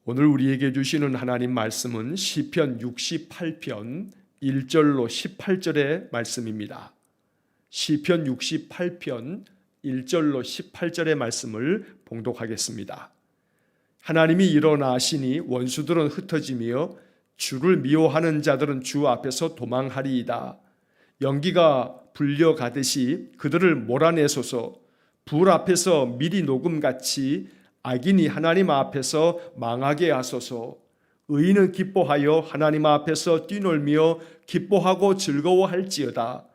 오늘 우리에게 주시는 하나님 말씀은 시편 68편 1절로 18절의 말씀입니다. 시편 68편 1절로 18절의 말씀을 봉독하겠습니다. 하나님이 일어나시니 원수들은 흩어지며 주를 미워하는 자들은 주 앞에서 도망하리이다. 연기가 불려가듯이 그들을 몰아내소서. 불 앞에서 미리 녹음같이 악인이 하나님 앞에서 망하게 하소서. 의인은 기뻐하여 하나님 앞에서 뛰놀며 기뻐하고 즐거워할지어다.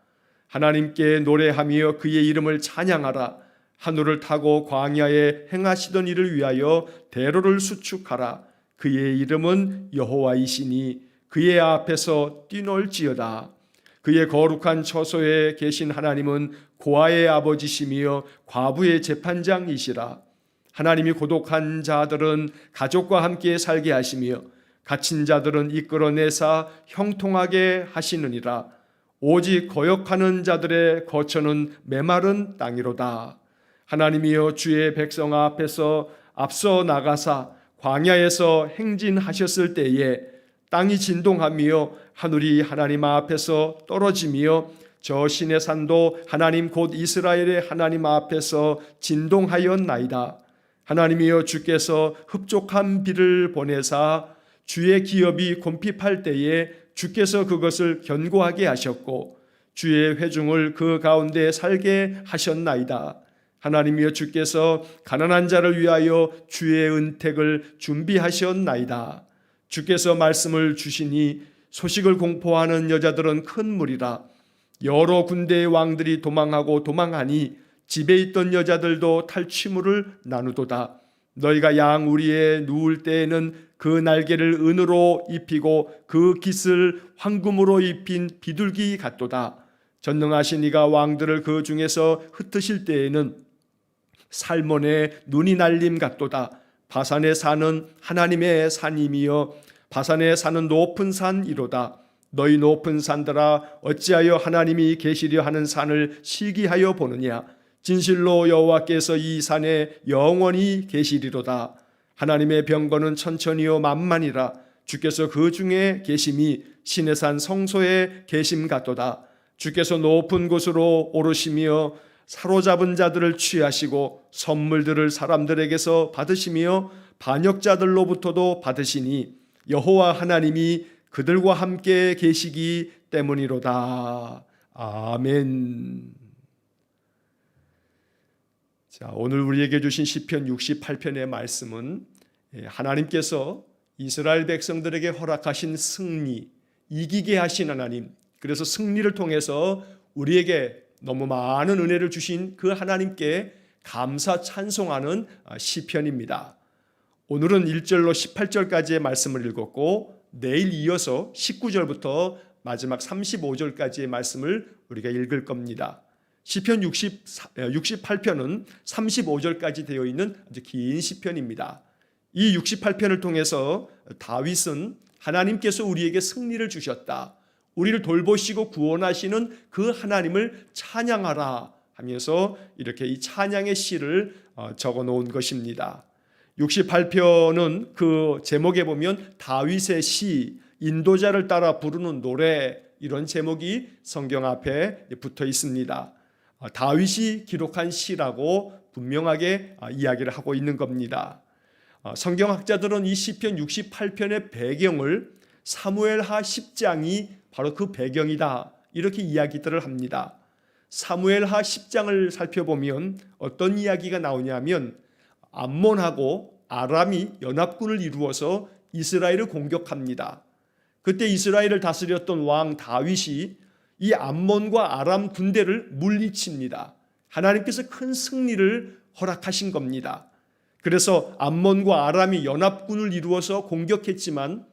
하나님께 노래하며 그의 이름을 찬양하라. 하늘을 타고 광야에 행하시던 일을 위하여 대로를 수축하라. 그의 이름은 여호와이시니 그의 앞에서 뛰놀지어다. 그의 거룩한 처소에 계신 하나님은 고아의 아버지시며 과부의 재판장이시라. 하나님이 고독한 자들은 가족과 함께 살게 하시며 갇힌 자들은 이끌어내사 형통하게 하시느니라. 오직 거역하는 자들의 거처는 메마른 땅이로다. 하나님이여 주의 백성 앞에서 앞서 나가사 광야에서 행진하셨을 때에 땅이 진동하며 하늘이 하나님 앞에서 떨어지며 저 신의 산도 하나님 곧 이스라엘의 하나님 앞에서 진동하였나이다. 하나님이여 주께서 흡족한 비를 보내사 주의 기업이 곰핍할 때에 주께서 그것을 견고하게 하셨고 주의 회중을 그 가운데 살게 하셨나이다. 하나님이여 주께서 가난한 자를 위하여 주의 은택을 준비하셨나이다. 주께서 말씀을 주시니 소식을 공포하는 여자들은 큰 무리라. 여러 군대의 왕들이 도망하니 집에 있던 여자들도 탈취물을 나누도다. 너희가 양 우리에 누울 때에는 그 날개를 은으로 입히고 그 깃을 황금으로 입힌 비둘기 같도다. 전능하신 이가 왕들을 그 중에서 흩으실 때에는 살몬의 눈이 날림 같도다. 바산에 사는 하나님의 산임이여 바산에 사는 높은 산이로다. 너희 높은 산들아 어찌하여 하나님이 계시려 하는 산을 시기하여 보느냐. 진실로 여호와께서 이 산에 영원히 계시리로다. 하나님의 병거는 천천히요 만만이라. 주께서 그 중에 계심이 신의 산 성소에 계심 같도다. 주께서 높은 곳으로 오르시며 사로잡은 자들을 취하시고 선물들을 사람들에게서 받으시며 반역자들로부터도 받으시니 여호와 하나님이 그들과 함께 계시기 때문이로다. 아멘. 자, 오늘 우리에게 주신 시편 68편의 말씀은 하나님께서 이스라엘 백성들에게 허락하신 승리, 이기게 하신 하나님, 그래서 승리를 통해서 우리에게 너무 많은 은혜를 주신 그 하나님께 감사 찬송하는 시편입니다. 오늘은 1절로 18절까지의 말씀을 읽었고 내일 이어서 19절부터 마지막 35절까지의 말씀을 우리가 읽을 겁니다. 시편 68편은 35절까지 되어 있는 아주 긴 시편입니다. 이 68편을 통해서 다윗은 하나님께서 우리에게 승리를 주셨다, 우리를 돌보시고 구원하시는 그 하나님을 찬양하라 하면서 이렇게 이 찬양의 시를 적어 놓은 것입니다. 68편은 그 제목에 보면 다윗의 시, 인도자를 따라 부르는 노래, 이런 제목이 성경 앞에 붙어 있습니다. 다윗이 기록한 시라고 분명하게 이야기를 하고 있는 겁니다. 성경학자들은 이 시편 68편의 배경을 사무엘하 10장이 바로 그 배경이다, 이렇게 이야기들을 합니다. 사무엘하 10장을 살펴보면 어떤 이야기가 나오냐면 암몬하고 아람이 연합군을 이루어서 이스라엘을 공격합니다. 그때 이스라엘을 다스렸던 왕 다윗이 이 암몬과 아람 군대를 물리칩니다. 하나님께서 큰 승리를 허락하신 겁니다. 그래서 암몬과 아람이 연합군을 이루어서 공격했지만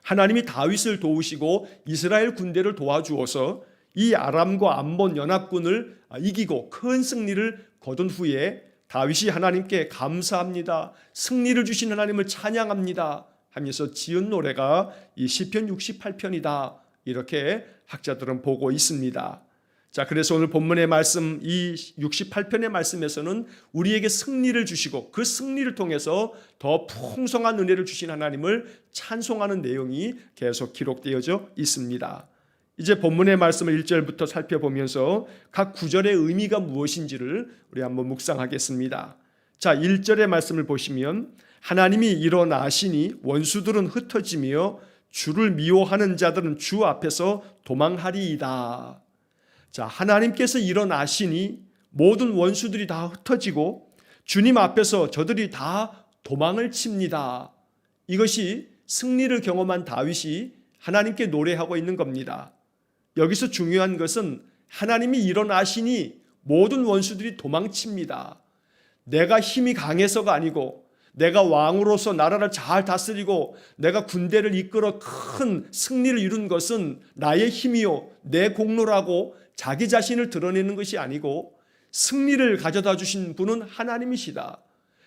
하나님이 다윗을 도우시고 이스라엘 군대를 도와주어서 이 아람과 암몬 연합군을 이기고 큰 승리를 거둔 후에 다윗이 하나님께 감사합니다, 승리를 주신 하나님을 찬양합니다 하면서 지은 노래가 이 시편 68편이다, 이렇게 학자들은 보고 있습니다. 자, 그래서 오늘 본문의 말씀, 이 68편의 말씀에서는 우리에게 승리를 주시고 그 승리를 통해서 더 풍성한 은혜를 주신 하나님을 찬송하는 내용이 계속 기록되어져 있습니다. 이제 본문의 말씀을 1절부터 살펴보면서 각 구절의 의미가 무엇인지를 우리 한번 묵상하겠습니다. 자, 1절의 말씀을 보시면 하나님이 일어나시니 원수들은 흩어지며 주를 미워하는 자들은 주 앞에서 도망하리이다. 자, 하나님께서 일어나시니 모든 원수들이 다 흩어지고 주님 앞에서 저들이 다 도망을 칩니다. 이것이 승리를 경험한 다윗이 하나님께 노래하고 있는 겁니다. 여기서 중요한 것은 하나님이 일어나시니 모든 원수들이 도망칩니다. 내가 힘이 강해서가 아니고 내가 왕으로서 나라를 잘 다스리고 내가 군대를 이끌어 큰 승리를 이룬 것은 나의 힘이요 내 공로라고 자기 자신을 드러내는 것이 아니고 승리를 가져다 주신 분은 하나님이시다.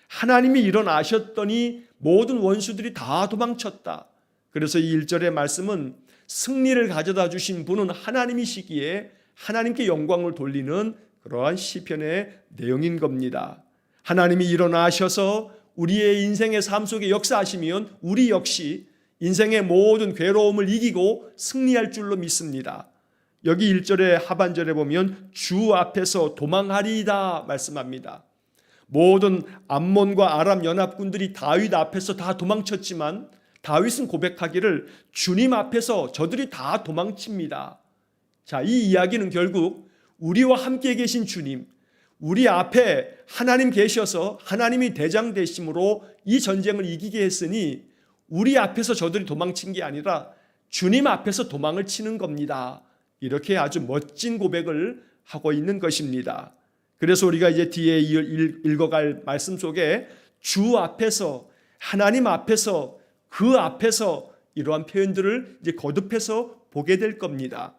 하나님이 일어나셨더니 모든 원수들이 다 도망쳤다. 그래서 이 1절의 말씀은 승리를 가져다 주신 분은 하나님이시기에 하나님께 영광을 돌리는 그러한 시편의 내용인 겁니다. 하나님이 일어나셔서 우리의 인생의 삶 속에 역사하시면 우리 역시 인생의 모든 괴로움을 이기고 승리할 줄로 믿습니다. 여기 1절의 하반절에 보면 주 앞에서 도망하리이다 말씀합니다. 모든 암몬과 아람 연합군들이 다윗 앞에서 다 도망쳤지만 다윗은 고백하기를 주님 앞에서 저들이 다 도망칩니다. 자, 이 이야기는 결국 우리와 함께 계신 주님, 우리 앞에 하나님 계셔서 하나님이 대장 되심으로 이 전쟁을 이기게 했으니 우리 앞에서 저들이 도망친 게 아니라 주님 앞에서 도망을 치는 겁니다. 이렇게 아주 멋진 고백을 하고 있는 것입니다. 그래서 우리가 이제 뒤에 읽어갈 말씀 속에 주 앞에서 하나님 앞에서 그 앞에서 이러한 표현들을 이제 거듭해서 보게 될 겁니다.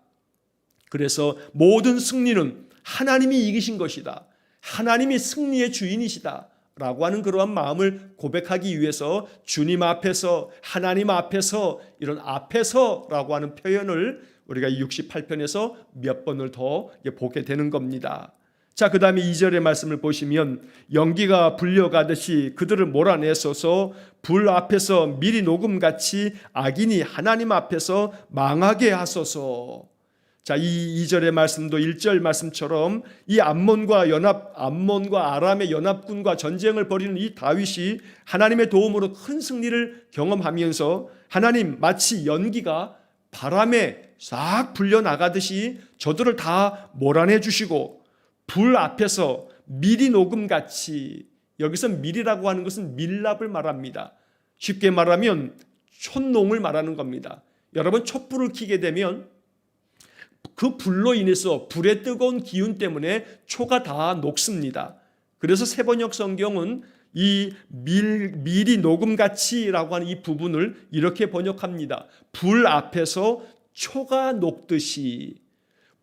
그래서 모든 승리는 하나님이 이기신 것이다. 하나님이 승리의 주인이시다. 라고 하는 그러한 마음을 고백하기 위해서 주님 앞에서 하나님 앞에서 이런 앞에서라고 하는 표현을 우리가 68편에서 몇 번을 더 보게 되는 겁니다. 자, 그 다음에 2절의 말씀을 보시면 연기가 불려가듯이 그들을 몰아내소서 불 앞에서 미리 녹음같이 악인이 하나님 앞에서 망하게 하소서. 자, 이 2절의 말씀도 1절 말씀처럼 이 암몬과 아람의 연합군과 전쟁을 벌이는 이 다윗이 하나님의 도움으로 큰 승리를 경험하면서 하나님 마치 연기가 바람에 싹 불려나가듯이 저들을 다 몰아내 주시고 불 앞에서 미리 녹음같이, 여기서 밀이라고 하는 것은 밀랍을 말합니다. 쉽게 말하면 촛농을 말하는 겁니다. 여러분, 촛불을 켜게 되면 그 불로 인해서 불의 뜨거운 기운 때문에 초가 다 녹습니다. 그래서 세번역 성경은 이 밀이 녹음같이라고 하는 이 부분을 이렇게 번역합니다. 불 앞에서 초가 녹듯이,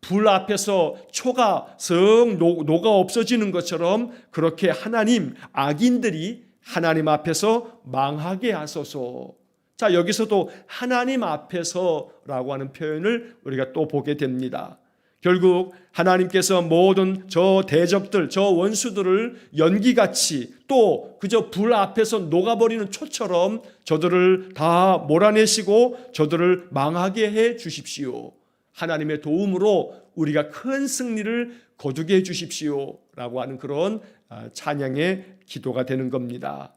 불 앞에서 초가 썩 녹아 없어지는 것처럼 그렇게 하나님, 악인들이 하나님 앞에서 망하게 하소서. 자, 여기서도 하나님 앞에서라고 하는 표현을 우리가 또 보게 됩니다. 결국 하나님께서 모든 저 대적들, 저 원수들을 연기같이 또 그저 불 앞에서 녹아버리는 초처럼 저들을 다 몰아내시고 저들을 망하게 해 주십시오. 하나님의 도움으로 우리가 큰 승리를 거두게 해 주십시오 라고 하는 그런 찬양의 기도가 되는 겁니다.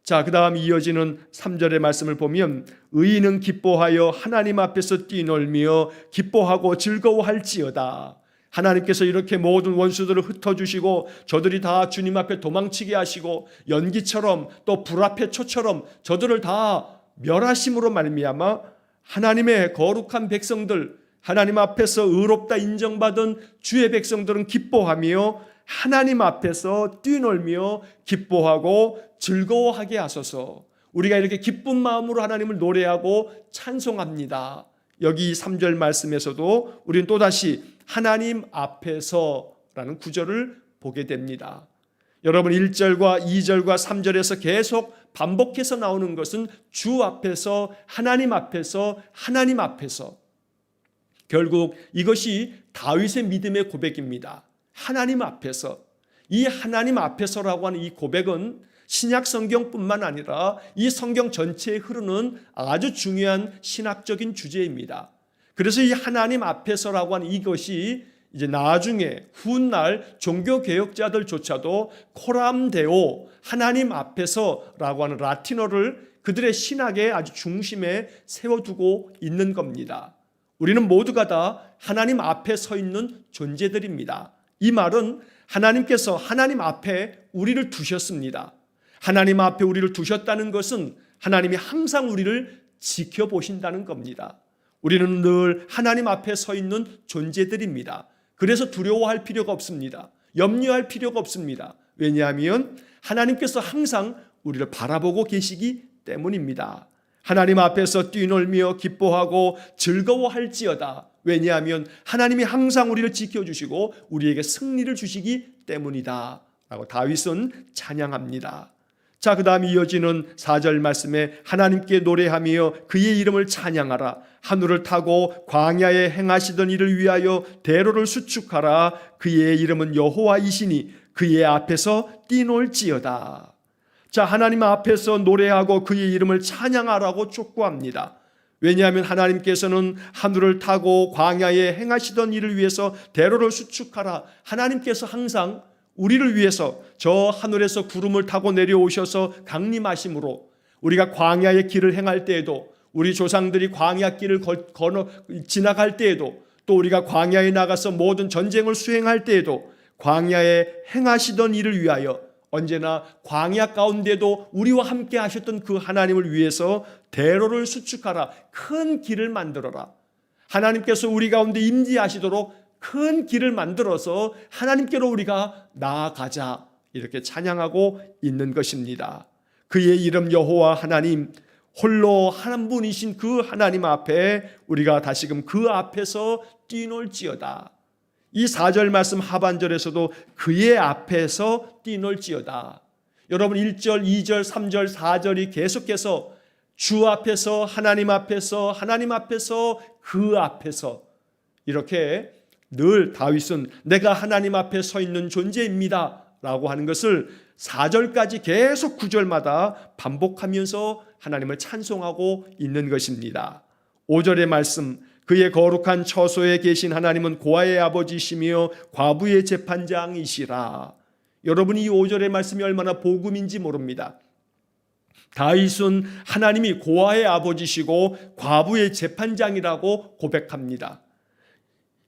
자, 그 다음 이어지는 3절의 말씀을 보면 의인은 기뻐하여 하나님 앞에서 뛰놀며 기뻐하고 즐거워할지어다. 하나님께서 이렇게 모든 원수들을 흩어주시고 저들이 다 주님 앞에 도망치게 하시고 연기처럼 또 불 앞의 초처럼 저들을 다 멸하심으로 말미암아 하나님의 거룩한 백성들, 하나님 앞에서 의롭다 인정받은 주의 백성들은 기뻐하며 하나님 앞에서 뛰놀며 기뻐하고 즐거워하게 하소서. 우리가 이렇게 기쁜 마음으로 하나님을 노래하고 찬송합니다. 여기 3절 말씀에서도 우리는 또다시 하나님 앞에서라는 구절을 보게 됩니다. 여러분, 1절과 2절과 3절에서 계속 반복해서 나오는 것은 주 앞에서, 하나님 앞에서, 하나님 앞에서. 결국 이것이 다윗의 믿음의 고백입니다. 하나님 앞에서, 이 하나님 앞에서라고 하는 이 고백은 신약 성경뿐만 아니라 이 성경 전체에 흐르는 아주 중요한 신학적인 주제입니다. 그래서 이 하나님 앞에서라고 하는 이것이 이제 나중에 훗날 종교개혁자들조차도 코람데오, 하나님 앞에서라고 하는 라틴어를 그들의 신학의 아주 중심에 세워두고 있는 겁니다. 우리는 모두가 다 하나님 앞에 서 있는 존재들입니다. 이 말은 하나님께서 하나님 앞에 우리를 두셨습니다. 하나님 앞에 우리를 두셨다는 것은 하나님이 항상 우리를 지켜보신다는 겁니다. 우리는 늘 하나님 앞에 서 있는 존재들입니다. 그래서 두려워할 필요가 없습니다. 염려할 필요가 없습니다. 왜냐하면 하나님께서 항상 우리를 바라보고 계시기 때문입니다. 하나님 앞에서 뛰놀며 기뻐하고 즐거워할지어다. 왜냐하면 하나님이 항상 우리를 지켜주시고 우리에게 승리를 주시기 때문이다 라고 다윗은 찬양합니다. 자, 그 다음 이어지는 4절 말씀에 하나님께 노래하며 그의 이름을 찬양하라. 하늘을 타고 광야에 행하시던 일을 위하여 대로를 수축하라. 그의 이름은 여호와이시니 그의 앞에서 뛰놀지어다. 자, 하나님 앞에서 노래하고 그의 이름을 찬양하라고 촉구합니다. 왜냐하면 하나님께서는 하늘을 타고 광야에 행하시던 일을 위해서 대로를 수축하라. 하나님께서 항상 우리를 위해서 저 하늘에서 구름을 타고 내려오셔서 강림하심으로 우리가 광야의 길을 행할 때에도, 우리 조상들이 광야 길을 지나갈 때에도, 또 우리가 광야에 나가서 모든 전쟁을 수행할 때에도 광야에 행하시던 일을 위하여 언제나 광야 가운데도 우리와 함께 하셨던 그 하나님을 위해서 대로를 수축하라. 큰 길을 만들어라. 하나님께서 우리 가운데 임재하시도록 큰 길을 만들어서 하나님께로 우리가 나아가자, 이렇게 찬양하고 있는 것입니다. 그의 이름 여호와 하나님, 홀로 한 분이신 그 하나님 앞에 우리가 다시금 그 앞에서 뛰놀지어다. 이 4절 말씀 하반절에서도 그의 앞에서 뛰놀지어다. 여러분 1절, 2절, 3절, 4절이 계속해서 주 앞에서, 하나님 앞에서, 하나님 앞에서, 그 앞에서, 이렇게 늘 다윗은 내가 하나님 앞에 서 있는 존재입니다 라고 하는 것을 4절까지 계속 9절마다 반복하면서 하나님을 찬송하고 있는 것입니다. 5절의 말씀, 그의 거룩한 처소에 계신 하나님은 고아의 아버지시며 과부의 재판장이시라. 여러분, 이 5절의 말씀이 얼마나 복음인지 모릅니다. 다윗은 하나님이 고아의 아버지시고 과부의 재판장이라고 고백합니다.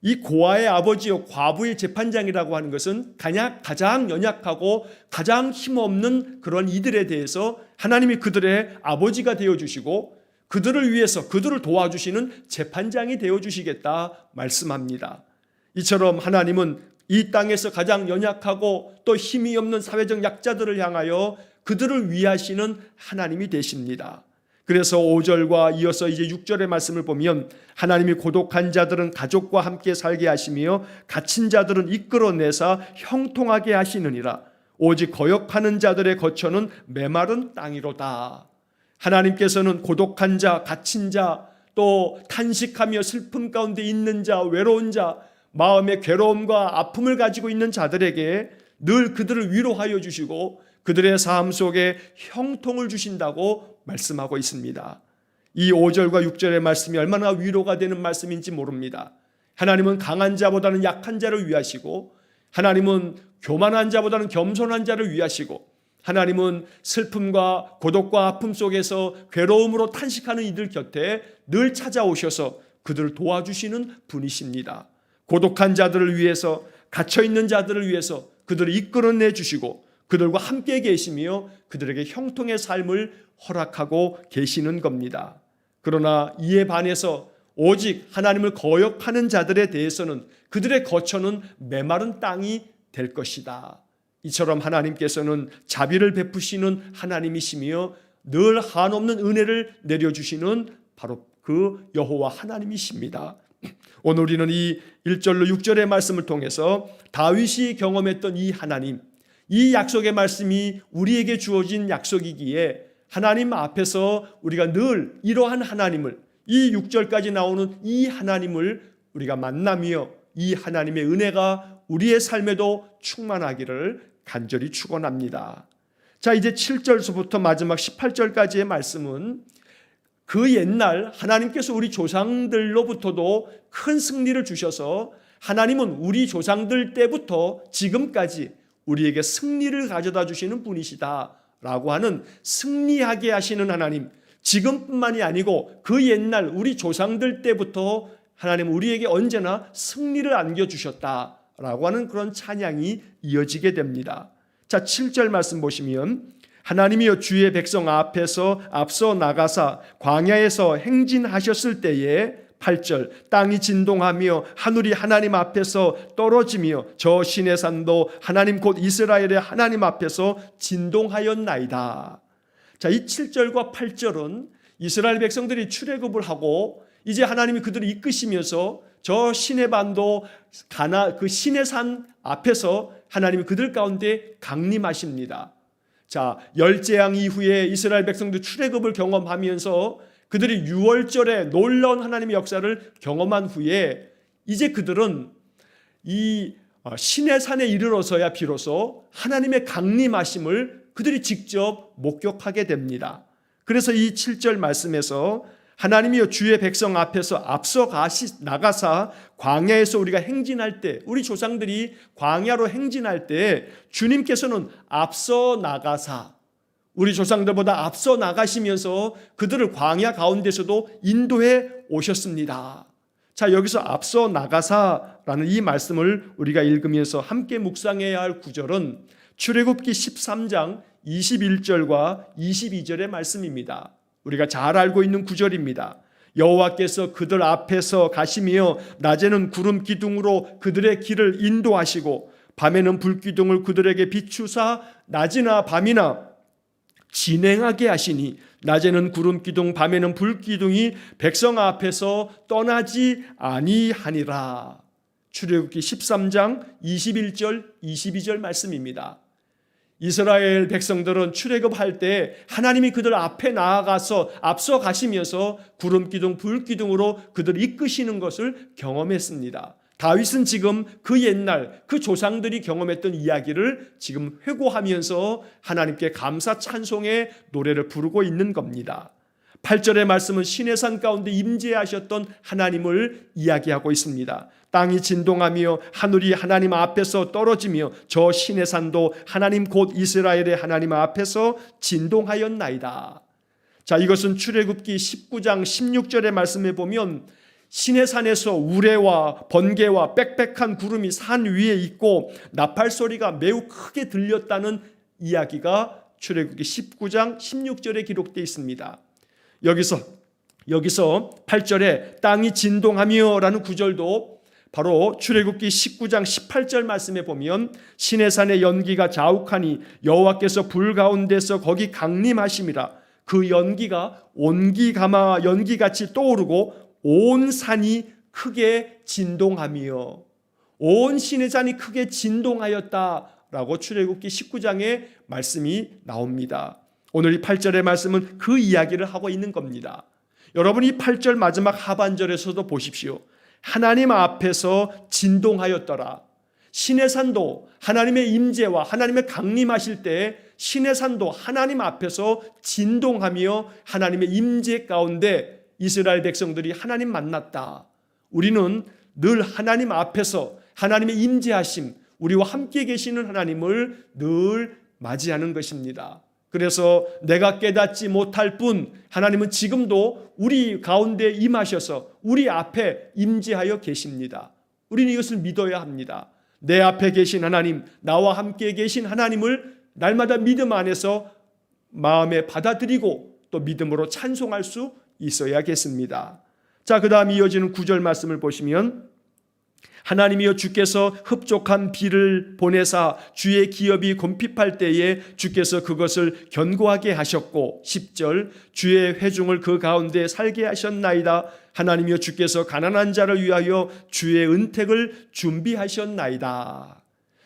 이 고아의 아버지요 과부의 재판장이라고 하는 것은 가장 연약하고 가장 힘없는 그런 이들에 대해서 하나님이 그들의 아버지가 되어주시고 그들을 위해서 그들을 도와주시는 재판장이 되어주시겠다 말씀합니다. 이처럼 하나님은 이 땅에서 가장 연약하고 또 힘이 없는 사회적 약자들을 향하여 그들을 위하시는 하나님이 되십니다. 그래서 5절과 이어서 이제 6절의 말씀을 보면 하나님이 고독한 자들은 가족과 함께 살게 하시며 갇힌 자들은 이끌어내사 형통하게 하시느니라. 오직 거역하는 자들의 거처는 메마른 땅이로다. 하나님께서는 고독한 자, 갇힌 자, 또 탄식하며 슬픔 가운데 있는 자, 외로운 자, 마음의 괴로움과 아픔을 가지고 있는 자들에게 늘 그들을 위로하여 주시고 그들의 삶 속에 형통을 주신다고 말씀하고 있습니다. 이 5절과 6절의 말씀이 얼마나 위로가 되는 말씀인지 모릅니다. 하나님은 강한 자보다는 약한 자를 위하시고, 하나님은 교만한 자보다는 겸손한 자를 위하시고, 하나님은 슬픔과 고독과 아픔 속에서 괴로움으로 탄식하는 이들 곁에 늘 찾아오셔서 그들을 도와주시는 분이십니다. 고독한 자들을 위해서, 갇혀있는 자들을 위해서 그들을 이끌어내 주시고 그들과 함께 계시며 그들에게 형통의 삶을 허락하고 계시는 겁니다. 그러나 이에 반해서 오직 하나님을 거역하는 자들에 대해서는 그들의 거처는 메마른 땅이 될 것이다. 이처럼 하나님께서는 자비를 베푸시는 하나님이시며 늘 한없는 은혜를 내려주시는 바로 그 여호와 하나님이십니다. 오늘 우리는 이 1절로 6절의 말씀을 통해서 다윗이 경험했던 이 하나님, 이 약속의 말씀이 우리에게 주어진 약속이기에 하나님 앞에서 우리가 늘 이러한 하나님을, 이 6절까지 나오는 이 하나님을 우리가 만나며 이 하나님의 은혜가 우리의 삶에도 충만하기를 간절히 축원합니다. 자, 이제 7절서부터 마지막 18절까지의 말씀은 그 옛날 하나님께서 우리 조상들로부터도 큰 승리를 주셔서 하나님은 우리 조상들 때부터 지금까지 우리에게 승리를 가져다 주시는 분이시다라고 하는 승리하게 하시는 하나님, 지금뿐만이 아니고 그 옛날 우리 조상들 때부터 하나님은 우리에게 언제나 승리를 안겨주셨다라고 하는 그런 찬양이 이어지게 됩니다. 자, 7절 말씀 보시면 하나님이여 주의 백성 앞에서 앞서 나가사 광야에서 행진하셨을 때에 8절 땅이 진동하며 하늘이 하나님 앞에서 떨어지며 저 시내산도 하나님 곧 이스라엘의 하나님 앞에서 진동하였나이다. 자, 이 7절과 8절은 이스라엘 백성들이 출애굽을 하고 이제 하나님이 그들을 이끄시면서 저 시내반도 그 시내산 앞에서 하나님이 그들 가운데 강림하십니다. 자, 열재앙 이후에 이스라엘 백성들 출애굽을 경험하면서 그들이 6월절에 놀라운 하나님의 역사를 경험한 후에 이제 그들은 이 시내산에 이르러서야 비로소 하나님의 강림하심을 그들이 직접 목격하게 됩니다. 그래서 이 7절 말씀에서 하나님이여 주의 백성 앞에서 앞서 나가사 광야에서 우리가 행진할 때, 우리 조상들이 광야로 행진할 때 주님께서는 앞서 나가사 우리 조상들보다 앞서 나가시면서 그들을 광야 가운데서도 인도해 오셨습니다. 자, 여기서 앞서 나가사라는 이 말씀을 우리가 읽으면서 함께 묵상해야 할 구절은 출애굽기 13장 21절과 22절의 말씀입니다. 우리가 잘 알고 있는 구절입니다. 여호와께서 그들 앞에서 가시며 낮에는 구름 기둥으로 그들의 길을 인도하시고 밤에는 불기둥을 그들에게 비추사 낮이나 밤이나 진행하게 하시니 낮에는 구름 기둥 밤에는 불기둥이 백성 앞에서 떠나지 아니하니라. 출애굽기 13장 21절 22절 말씀입니다. 이스라엘 백성들은 출애굽할 때 하나님이 그들 앞에 나아가서 앞서 가시면서 구름 기둥 불 기둥으로 그들을 이끄시는 것을 경험했습니다. 다윗은 지금 그 옛날 그 조상들이 경험했던 이야기를 지금 회고하면서 하나님께 감사 찬송의 노래를 부르고 있는 겁니다. 8절의 말씀은 시내산 가운데 임재하셨던 하나님을 이야기하고 있습니다. 땅이 진동하며 하늘이 하나님 앞에서 떨어지며 저 시내산도 하나님 곧 이스라엘의 하나님 앞에서 진동하였나이다. 자, 이것은 출애굽기 19장 16절의 말씀에 보면 시내산에서 우레와 번개와 빽빽한 구름이 산 위에 있고 나팔 소리가 매우 크게 들렸다는 이야기가 출애굽기 19장 16절에 기록되어 있습니다. 여기서 8절에 땅이 진동하며 라는 구절도 바로 출애굽기 19장 18절 말씀에 보면 시내산의 연기가 자욱하니 여호와께서 불 가운데서 거기 강림하심이라. 그 연기가 온기가마 연기같이 떠오르고 온 산이 크게 진동하며 온 시내산이 크게 진동하였다라고 출애굽기 19장의 말씀이 나옵니다. 오늘 이 8절의 말씀은 그 이야기를 하고 있는 겁니다. 여러분, 이 8절 마지막 하반절에서도 보십시오. 하나님 앞에서 진동하였더라. 시내산도 하나님의 임재와 하나님의 강림하실 때 시내산도 하나님 앞에서 진동하며 하나님의 임재 가운데 이스라엘 백성들이 하나님 만났다. 우리는 늘 하나님 앞에서 하나님의 임재하심, 우리와 함께 계시는 하나님을 늘 맞이하는 것입니다. 그래서 내가 깨닫지 못할 뿐 하나님은 지금도 우리 가운데 임하셔서 우리 앞에 임재하여 계십니다. 우리는 이것을 믿어야 합니다. 내 앞에 계신 하나님, 나와 함께 계신 하나님을 날마다 믿음 안에서 마음에 받아들이고 또 믿음으로 찬송할 수 있어야겠습니다. 자, 그 다음 이어지는 9절 말씀을 보시면 하나님이여 주께서 흡족한 비를 보내사 주의 기업이 곰핍할 때에 주께서 그것을 견고하게 하셨고 10절 주의 회중을 그 가운데 살게 하셨나이다. 하나님이여 주께서 가난한 자를 위하여 주의 은택을 준비하셨나이다.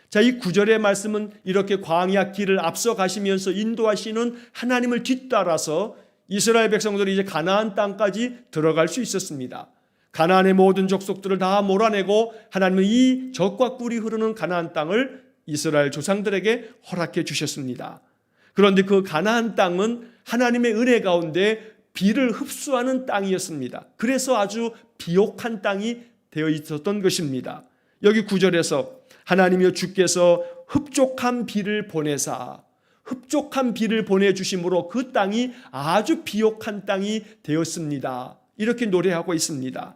자, 이 9절의 말씀은 이렇게 광야 길을 앞서 가시면서 인도하시는 하나님을 뒤따라서 이스라엘 백성들이 이제 가나안 땅까지 들어갈 수 있었습니다. 가나안의 모든 족속들을 다 몰아내고 하나님은 이 젖과 꿀이 흐르는 가나안 땅을 이스라엘 조상들에게 허락해 주셨습니다. 그런데 그 가나안 땅은 하나님의 은혜 가운데 비를 흡수하는 땅이었습니다. 그래서 아주 비옥한 땅이 되어 있었던 것입니다. 여기 9절에서 하나님이여 주께서 흡족한 비를 보내사, 흡족한 비를 보내주심으로 그 땅이 아주 비옥한 땅이 되었습니다. 이렇게 노래하고 있습니다.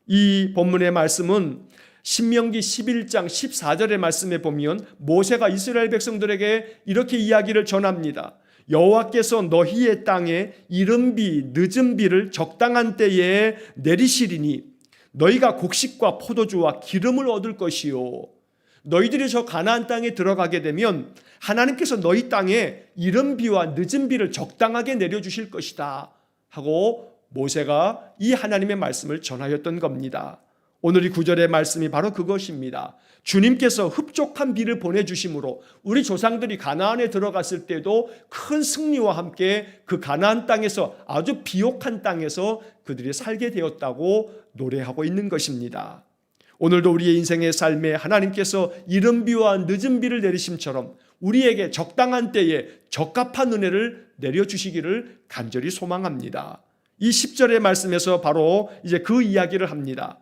이 본문의 말씀은 신명기 11장 14절의 말씀에 보면 모세가 이스라엘 백성들에게 이렇게 이야기를 전합니다. 여호와께서 너희의 땅에 이른 비 늦은 비를 적당한 때에 내리시리니 너희가 곡식과 포도주와 기름을 얻을 것이요. 너희들이 저 가나안 땅에 들어가게 되면 하나님께서 너희 땅에 이른 비와 늦은 비를 적당하게 내려주실 것이다 하고 모세가 이 하나님의 말씀을 전하였던 겁니다. 오늘 이 9절의 말씀이 바로 그것입니다. 주님께서 흡족한 비를 보내주심으로 우리 조상들이 가나안에 들어갔을 때도 큰 승리와 함께 그 가나안 땅에서 아주 비옥한 땅에서 그들이 살게 되었다고 노래하고 있는 것입니다. 오늘도 우리의 인생의 삶에 하나님께서 이른 비와 늦은 비를 내리심처럼 우리에게 적당한 때에 적합한 은혜를 내려주시기를 간절히 소망합니다. 이 10절의 말씀에서 바로 이제 그 이야기를 합니다.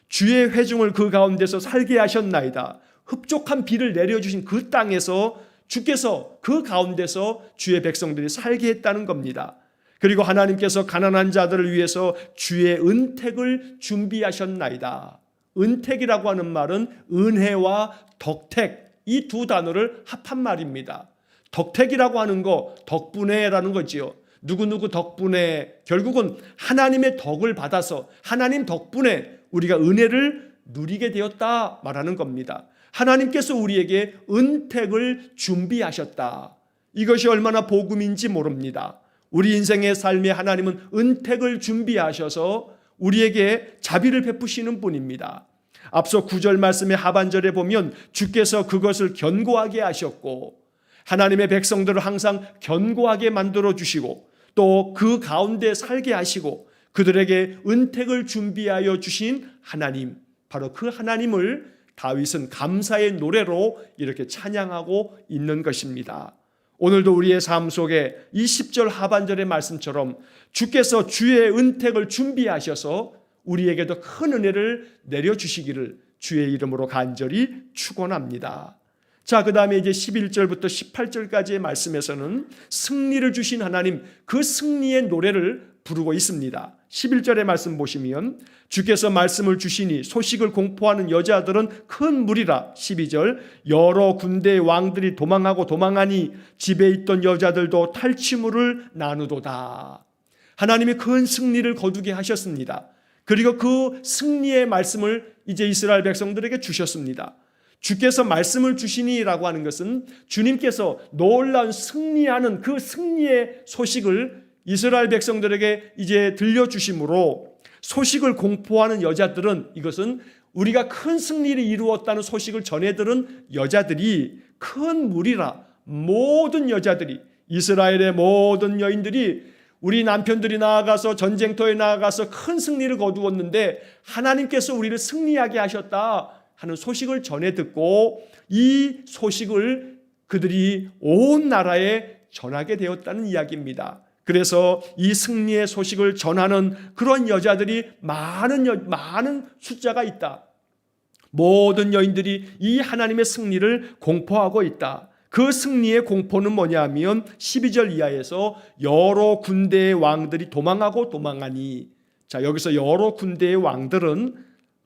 주의 회중을 그 가운데서 살게 하셨나이다. 흡족한 비를 내려주신 그 땅에서 주께서 그 가운데서 주의 백성들이 살게 했다는 겁니다. 그리고 하나님께서 가난한 자들을 위해서 주의 은택을 준비하셨나이다. 은택이라고 하는 말은 은혜와 덕택, 이 두 단어를 합한 말입니다. 덕택이라고 하는 거 덕분에라는 거지요. 누구누구 덕분에, 결국은 하나님의 덕을 받아서 하나님 덕분에 우리가 은혜를 누리게 되었다 말하는 겁니다. 하나님께서 우리에게 은택을 준비하셨다. 이것이 얼마나 복음인지 모릅니다. 우리 인생의 삶에 하나님은 은택을 준비하셔서 우리에게 자비를 베푸시는 분입니다. 앞서 9절 말씀의 하반절에 보면 주께서 그것을 견고하게 하셨고 하나님의 백성들을 항상 견고하게 만들어 주시고 또 그 가운데 살게 하시고 그들에게 은택을 준비하여 주신 하나님, 바로 그 하나님을 다윗은 감사의 노래로 이렇게 찬양하고 있는 것입니다. 오늘도 우리의 삶 속에 이 10절 하반절의 말씀처럼 주께서 주의 은택을 준비하셔서 우리에게도 큰 은혜를 내려주시기를 주의 이름으로 간절히 축원합니다. 자, 그 다음에 이제 11절부터 18절까지의 말씀에서는 승리를 주신 하나님, 그 승리의 노래를 부르고 있습니다. 11절의 말씀 보시면 주께서 말씀을 주시니 소식을 공포하는 여자들은 큰 무리라. 12절 여러 군대의 왕들이 도망하고 도망하니 집에 있던 여자들도 탈취물을 나누도다. 하나님이 큰 승리를 거두게 하셨습니다. 그리고 그 승리의 말씀을 이제 이스라엘 백성들에게 주셨습니다. 주께서 말씀을 주시니라고 하는 것은 주님께서 놀라운 승리하는 그 승리의 소식을 이스라엘 백성들에게 이제 들려주심으로 소식을 공포하는 여자들은, 이것은 우리가 큰 승리를 이루었다는 소식을 전해들은 여자들이 큰 무리라. 모든 여자들이, 이스라엘의 모든 여인들이 우리 남편들이 나아가서 전쟁터에 나아가서 큰 승리를 거두었는데 하나님께서 우리를 승리하게 하셨다 하는 소식을 전해 듣고 이 소식을 그들이 온 나라에 전하게 되었다는 이야기입니다. 그래서 이 승리의 소식을 전하는 그런 여자들이 많은 숫자가 있다. 모든 여인들이 이 하나님의 승리를 공포하고 있다. 그 승리의 공포는 뭐냐 하면 12절 이하에서 여러 군대의 왕들이 도망하고 도망하니, 자, 여기서 여러 군대의 왕들은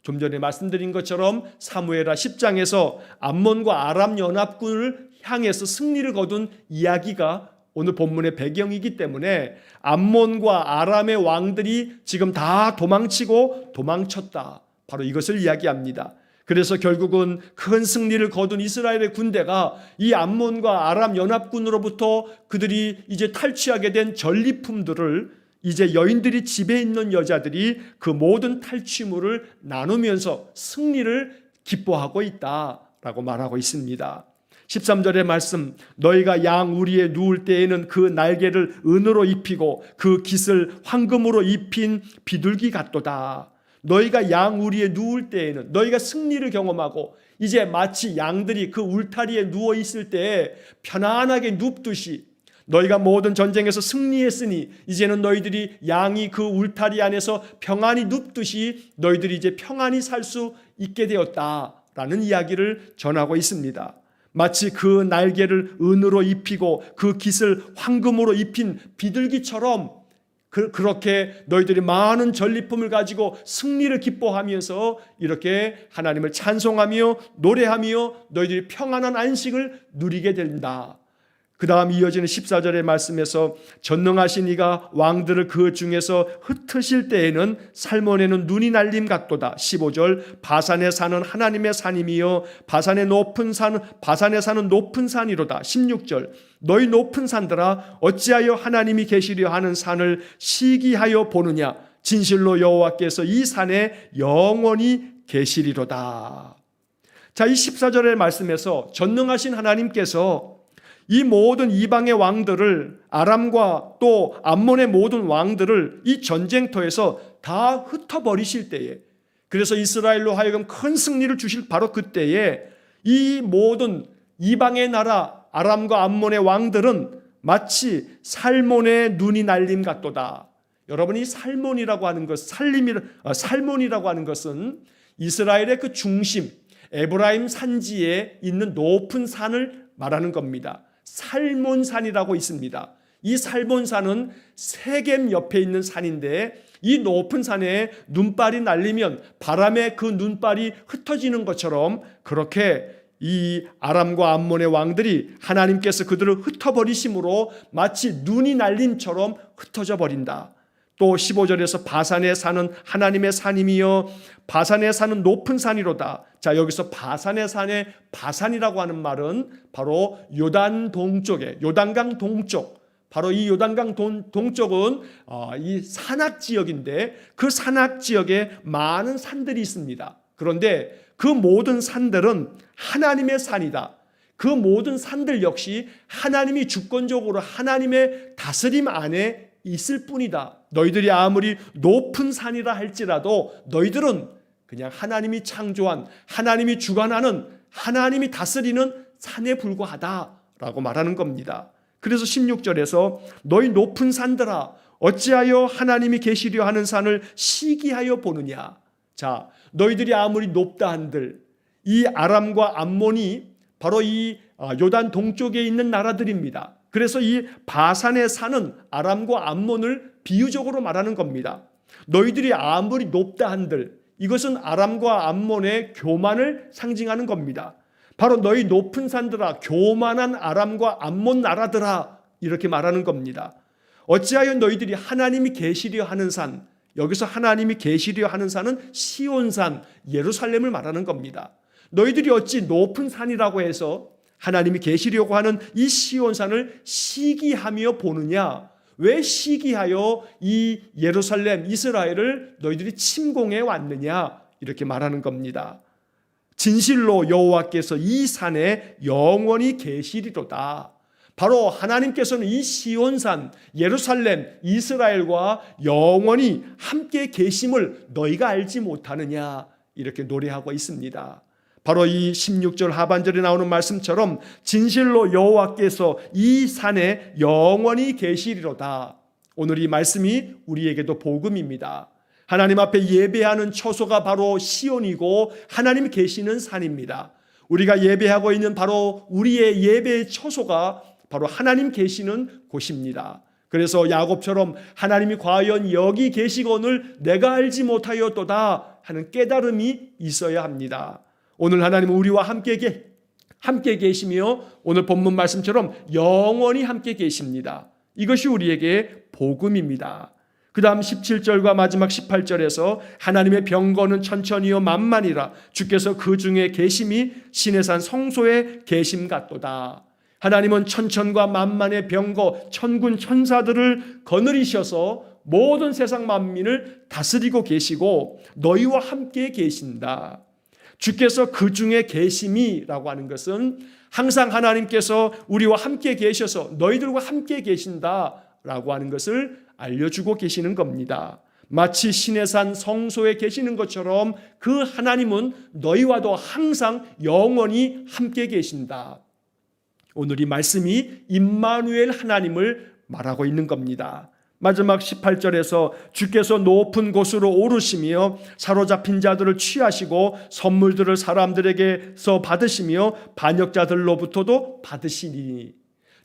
좀 전에 말씀드린 것처럼 사무엘하 10장에서 암몬과 아람 연합군을 향해서 승리를 거둔 이야기가 오늘 본문의 배경이기 때문에 암몬과 아람의 왕들이 지금 다 도망치고 도망쳤다. 바로 이것을 이야기합니다. 그래서 결국은 큰 승리를 거둔 이스라엘의 군대가 이 암몬과 아람 연합군으로부터 그들이 이제 탈취하게 된 전리품들을 이제 여인들이 집에 있는 여자들이 그 모든 탈취물을 나누면서 승리를 기뻐하고 있다라고 말하고 있습니다. 13절의 말씀, 너희가 양 우리에 누울 때에는 그 날개를 은으로 입히고 그 깃을 황금으로 입힌 비둘기 같도다. 너희가 양 우리에 누울 때에는 너희가 승리를 경험하고 이제 마치 양들이 그 울타리에 누워 있을 때에 편안하게 눕듯이 너희가 모든 전쟁에서 승리했으니 이제는 너희들이 양이 그 울타리 안에서 평안히 눕듯이 너희들이 이제 평안히 살 수 있게 되었다라는 이야기를 전하고 있습니다. 마치 그 날개를 은으로 입히고 그 깃을 황금으로 입힌 비둘기처럼 그렇게 너희들이 많은 전리품을 가지고 승리를 기뻐하면서 이렇게 하나님을 찬송하며 노래하며 너희들이 평안한 안식을 누리게 된다. 그 다음 이어지는 14절의 말씀에서 전능하신 이가 왕들을 그 중에서 흩으실 때에는 살몬에는 눈이 날림 같도다. 15절 바산에 사는 하나님의 산임이여 바산에 사는 높은 산이로다. 16절 너희 높은 산들아 어찌하여 하나님이 계시려 하는 산을 시기하여 보느냐. 진실로 여호와께서 이 산에 영원히 계시리로다. 자, 이 14절의 말씀에서 전능하신 하나님께서 이 모든 이방의 왕들을 아람과 또 암몬의 모든 왕들을 이 전쟁터에서 다 흩어버리실 때에 그래서 이스라엘로 하여금 큰 승리를 주실 바로 그때에 이 모든 이방의 나라 아람과 암몬의 왕들은 마치 살몬의 눈이 날림 같도다. 여러분 이 살몬이라고 하는 것 살몬이라고 하는 것은 이스라엘의 그 중심 에브라임 산지에 있는 높은 산을 말하는 겁니다. 살몬산이라고 있습니다. 이 살몬산은 세겜 옆에 있는 산인데 이 높은 산에 눈발이 날리면 바람에 그 눈발이 흩어지는 것처럼 그렇게 이 아람과 암몬의 왕들이 하나님께서 그들을 흩어버리심으로 마치 눈이 날림처럼 흩어져 버린다. 또 15절에서 바산에 사는 하나님의 산임이여 바산에 사는 높은 산이로다. 자, 여기서 바산의 산에 바산이라고 하는 말은 바로 요단 동쪽에 요단강 동쪽 바로 이 요단강 동쪽은 이 산악 지역인데 그 산악 지역에 많은 산들이 있습니다. 그런데 그 모든 산들은 하나님의 산이다. 그 모든 산들 역시 하나님이 주권적으로 하나님의 다스림 안에 있을 뿐이다. 너희들이 아무리 높은 산이라 할지라도 너희들은 그냥 하나님이 창조한 하나님이 주관하는 하나님이 다스리는 산에 불과하다라고 말하는 겁니다. 그래서 16절에서 너희 높은 산들아 어찌하여 하나님이 계시려 하는 산을 시기하여 보느냐. 자, 너희들이 아무리 높다 한들 이 아람과 암몬이 바로 이 요단 동쪽에 있는 나라들입니다. 그래서 이 바산의 산은 아람과 암몬을 비유적으로 말하는 겁니다. 너희들이 아무리 높다 한들 이것은 아람과 암몬의 교만을 상징하는 겁니다. 바로 너희 높은 산들아 교만한 아람과 암몬 나라들아 이렇게 말하는 겁니다. 어찌하여 너희들이 하나님이 계시려 하는 산 여기서 하나님이 계시려 하는 산은 시온산 예루살렘을 말하는 겁니다. 너희들이 어찌 높은 산이라고 해서 하나님이 계시려고 하는 이 시온산을 시기하며 보느냐. 왜 시기하여 이 예루살렘 이스라엘을 너희들이 침공해 왔느냐 이렇게 말하는 겁니다. 진실로 여호와께서 이 산에 영원히 계시리로다. 바로 하나님께서는 이 시온산 예루살렘 이스라엘과 영원히 함께 계심을 너희가 알지 못하느냐 이렇게 노래하고 있습니다. 바로 이 16절 하반절에 나오는 말씀처럼 진실로 여호와께서 이 산에 영원히 계시리로다. 오늘 이 말씀이 우리에게도 복음입니다. 하나님 앞에 예배하는 처소가 바로 시온이고 하나님이 계시는 산입니다. 우리가 예배하고 있는 바로 우리의 예배의 처소가 바로 하나님 계시는 곳입니다. 그래서 야곱처럼 하나님이 과연 여기 계시거늘 내가 알지 못하였도다 하는 깨달음이 있어야 합니다. 오늘 하나님은 우리와 함께 계시며 오늘 본문 말씀처럼 영원히 함께 계십니다. 이것이 우리에게 복음입니다. 그 다음 17절과 마지막 18절에서 하나님의 병거는 천천히요 만만이라 주께서 그 중에 계심이 시내산 성소에 계심 같도다. 하나님은 천천과 만만의 병거 천군 천사들을 거느리셔서 모든 세상 만민을 다스리고 계시고 너희와 함께 계신다. 주께서 그 중에 계심이라고 하는 것은 항상 하나님께서 우리와 함께 계셔서 너희들과 함께 계신다라고 하는 것을 알려주고 계시는 겁니다. 마치 신의 산 성소에 계시는 것처럼 그 하나님은 너희와도 항상 영원히 함께 계신다. 오늘 이 말씀이 임마누엘 하나님을 말하고 있는 겁니다. 마지막 18절에서 주께서 높은 곳으로 오르시며 사로잡힌 자들을 취하시고 선물들을 사람들에게서 받으시며 반역자들로부터도 받으시니.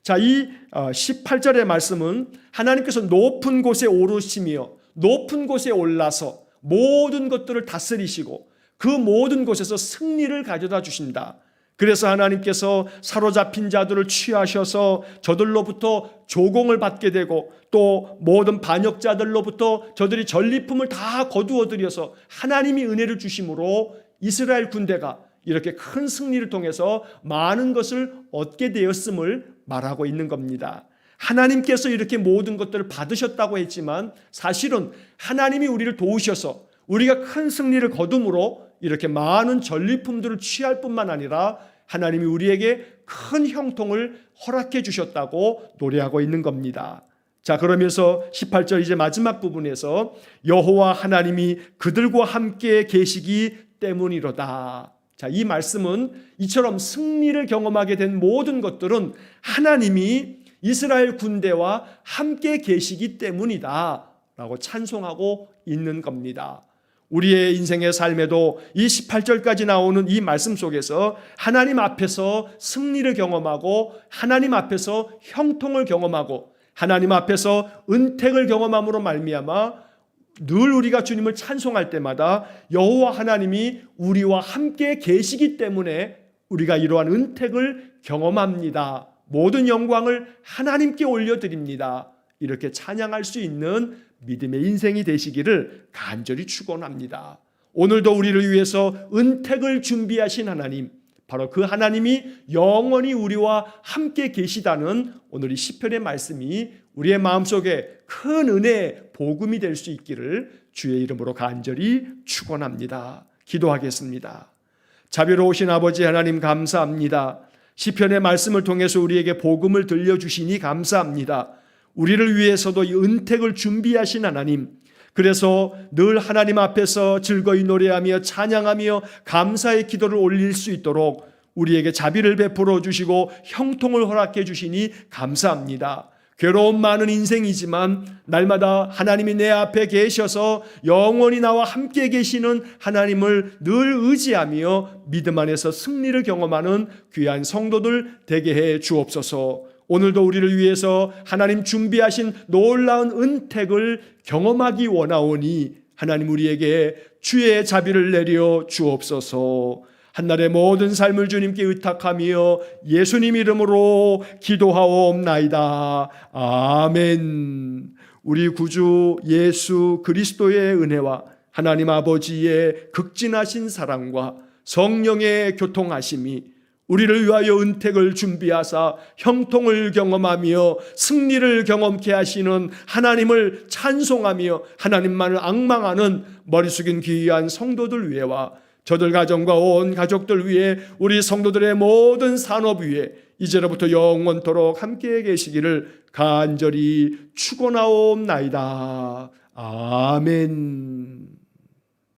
자, 이 18절의 말씀은 하나님께서 높은 곳에 오르시며 높은 곳에 올라서 모든 것들을 다스리시고 그 모든 곳에서 승리를 가져다 주신다. 그래서 하나님께서 사로잡힌 자들을 취하셔서 저들로부터 조공을 받게 되고 또 모든 반역자들로부터 저들이 전리품을 다 거두어 들여서 하나님이 은혜를 주심으로 이스라엘 군대가 이렇게 큰 승리를 통해서 많은 것을 얻게 되었음을 말하고 있는 겁니다. 하나님께서 이렇게 모든 것들을 받으셨다고 했지만 사실은 하나님이 우리를 도우셔서 우리가 큰 승리를 거둠으로 이렇게 많은 전리품들을 취할 뿐만 아니라 하나님이 우리에게 큰 형통을 허락해 주셨다고 노래하고 있는 겁니다. 자, 그러면서 18절 이제 마지막 부분에서 여호와 하나님이 그들과 함께 계시기 때문이로다. 자, 이 말씀은 이처럼 승리를 경험하게 된 모든 것들은 하나님이 이스라엘 군대와 함께 계시기 때문이다 라고 찬송하고 있는 겁니다. 우리의 인생의 삶에도 이 18절까지 나오는 이 말씀 속에서 하나님 앞에서 승리를 경험하고 하나님 앞에서 형통을 경험하고 하나님 앞에서 은택을 경험함으로 말미암아 늘 우리가 주님을 찬송할 때마다 여호와 하나님이 우리와 함께 계시기 때문에 우리가 이러한 은택을 경험합니다. 모든 영광을 하나님께 올려드립니다. 이렇게 찬양할 수 있는 믿음의 인생이 되시기를 간절히 축원합니다. 오늘도 우리를 위해서 은택을 준비하신 하나님, 바로 그 하나님이 영원히 우리와 함께 계시다는 오늘 이 시편의 말씀이 우리의 마음속에 큰 은혜의 복음이 될 수 있기를 주의 이름으로 간절히 축원합니다. 기도하겠습니다. 자비로우신 아버지 하나님 감사합니다. 시편의 말씀을 통해서 우리에게 복음을 들려주시니 감사합니다. 우리를 위해서도 이 은택을 준비하신 하나님, 그래서 늘 하나님 앞에서 즐거이 노래하며 찬양하며 감사의 기도를 올릴 수 있도록 우리에게 자비를 베풀어 주시고 형통을 허락해 주시니 감사합니다. 괴로움 많은 인생이지만 날마다 하나님이 내 앞에 계셔서 영원히 나와 함께 계시는 하나님을 늘 의지하며 믿음 안에서 승리를 경험하는 귀한 성도들 되게 해 주옵소서. 오늘도 우리를 위해서 하나님 준비하신 놀라운 은택을 경험하기 원하오니 하나님 우리에게 주의 자비를 내려 주옵소서. 한날의 모든 삶을 주님께 의탁하며 예수님 이름으로 기도하옵나이다. 아멘. 우리 구주 예수 그리스도의 은혜와 하나님 아버지의 극진하신 사랑과 성령의 교통하심이 우리를 위하여 은택을 준비하사 형통을 경험하며 승리를 경험케 하시는 하나님을 찬송하며 하나님만을 앙망하는 머리 숙인 귀한 성도들 위에와 저들 가정과 온 가족들 위해 우리 성도들의 모든 산업 위에 이제로부터 영원토록 함께 계시기를 간절히 축원하옵나이다. 아멘.